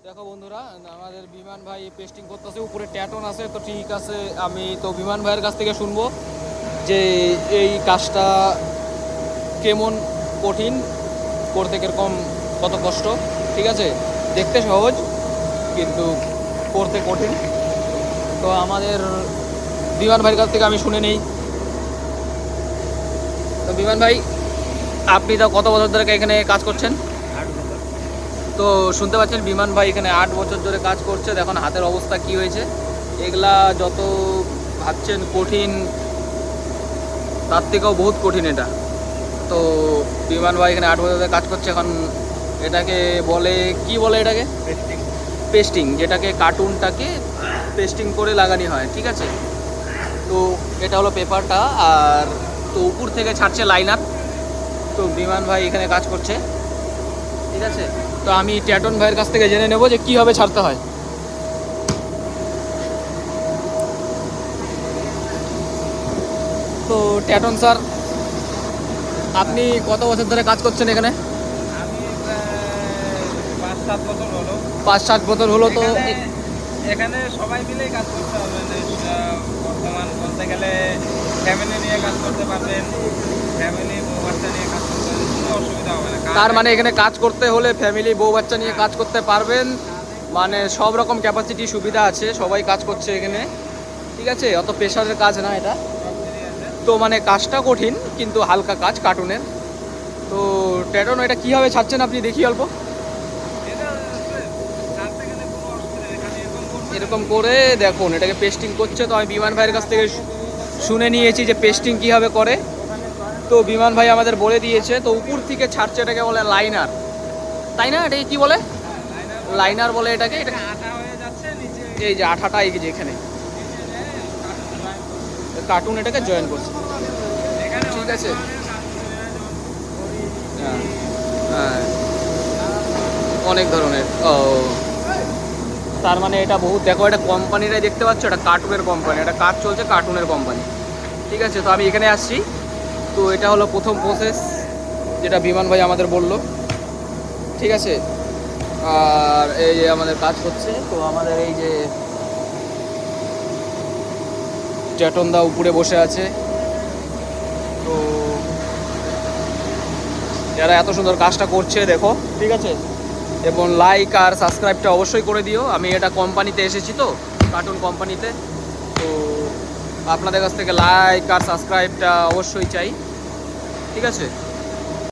দেখো বন্ধুরা, আমাদের বিমান ভাই পেস্টিং করতেছে, উপরে ট্যাটন আছে। তো ঠিক আছে, আমি তো বিমান ভাইয়ের কাছ থেকে শুনবো যে এই কাজটা কেমন কঠিন, করতে কিরকম, কত কষ্ট। ঠিক আছে, দেখতে সহজ কিন্তু করতে কঠিন। তো আমাদের বিমান ভাইয়ের কাছ থেকে আমি শুনে নেই। তো বিমান ভাই, আপনি তো কত বছর ধরে এখানে কাজ করছেন? তো শুনতে পাচ্ছেন বিমান ভাই এখানে 8 বছর ধরে কাজ করছে। দেখুন হাতের অবস্থা কি হয়েছে। এগুলা যত ভাবছেন কঠিন, তার থেকেও বহুত কঠিন এটা। তো বিমান ভাই এখানে 8 বছর ধরে কাজ করছে। এখন এটাকে বলে কি বলে, এটাকে পেস্টিং, যেটাকে কার্টুনটাকে পেস্টিং করে লাগানি হয়। ঠিক আছে, তো এটা হলো পেপারটা। আর তো উপর থেকে ছাড়ছে লাইনার। তো বিমান ভাই এখানে কাজ করছে। ঠিক আছে, তো আমি ট্যাটন ভাইয়ের কাছ থেকে জেনে নেব যে কীভাবে ছাড়তে হয়। তো ট্যাটন স্যার, আপনি কত বছর ধরে কাজ করছেন এখানে? আমি প্রায় 5-7 বছর হলো। 5-7 বছর হলো। তো এখানে এখানে সবাই মিলেই কাজ করতে হবে। মানে বর্তমান বলতে গেলে ফ্যামিলি নিয়ে কাজ করতে পারবেন, ফ্যামিলি বউ বাচ্চা নিয়ে কাজ করতে পারবেন, কোনো অসুবিধা হবে না। কাজ তার মানে একদম এখানে কাজ করতে হলে ফ্যামিলি বউ বাচ্চা নিয়ে হ্যাঁ, কাজ করতে পারবেন। কাজ মানে সব রকম ক্যাপাসিটি সুবিধা আছে, সবাই কাজ করছে এখানে। ঠিক আছে, অত প্রেশারের কাজ না এটা। সব ফ্রি আছে। তো মানে কাজটা কঠিন কিন্তু হালকা কাজ কার্টুনের। তো ট্যাটন এটা কীভাবে ছাড়ছেন আপনি দেখি অল্প। এটা আসলে ছাড়তে গেলে কোনো অসুবিধা নেই, খালি এরকম করবেন এরকম এবং করে দেখুন এটাকে পেস্টিং করছে। তো আমি বিমান ভাইয়ের কাছ থেকে শুনে নিয়েছি যে পেস্টিং কীভাবে করে। ওখানে জয়েন তো করবেন। বিমান ভাই আমাদের বলে দিয়েছে। তো উপর থেকে ছাড়ছে, এটাকে বলে লাইনার, তাই না? এটাকে কি বলে? হ্যাঁ, লাইনার বলে। লাইনার বলে এটাকে। এটা এটা আঠা হয়ে যাচ্ছে নিচে, এই যে আঠাটা, এই যে এখানে নিচে কার্টুন জয়েন করছে। কার্টুন এটাকে জয়েন করছে। এখানে ঠিক অনেক আছে। ধরনের কার্টুন হয়, যেমন ঘড়ি, হ্যাঁ, টিভি, হ্যাঁ, নানান ধরনের। অনেক ধরনের। ও, তার মানে এটা বহুত, দেখো এটা কোম্পানিটাই দেখতে পাচ্ছ, এটা কার্টুনের কোম্পানি, এটা কাজ চলছে কার্টুনের কোম্পানি। ঠিক আছে, তো আমি এখানে আসছি। তো এটা হলো প্রথম প্রসেস, যেটা বিমান ভাই আমাদের বলল। ঠিক আছে, আর এই যে আমাদের কাজ হচ্ছে। তো আমাদের এই যে চ্যাটনদা উপরে বসে আছে। তো যারা এত সুন্দর কাজটা করছে দেখো। ঠিক আছে, এবং লাইক আর সাবস্ক্রাইবটা অবশ্যই করে দিও। আমি এটা কোম্পানিতে এসেছি, তো কার্টুন কোম্পানিতে। তো আপনাদের কাছ থেকে লাইক আর সাবস্ক্রাইবটা অবশ্যই চাই। ঠিক আছে।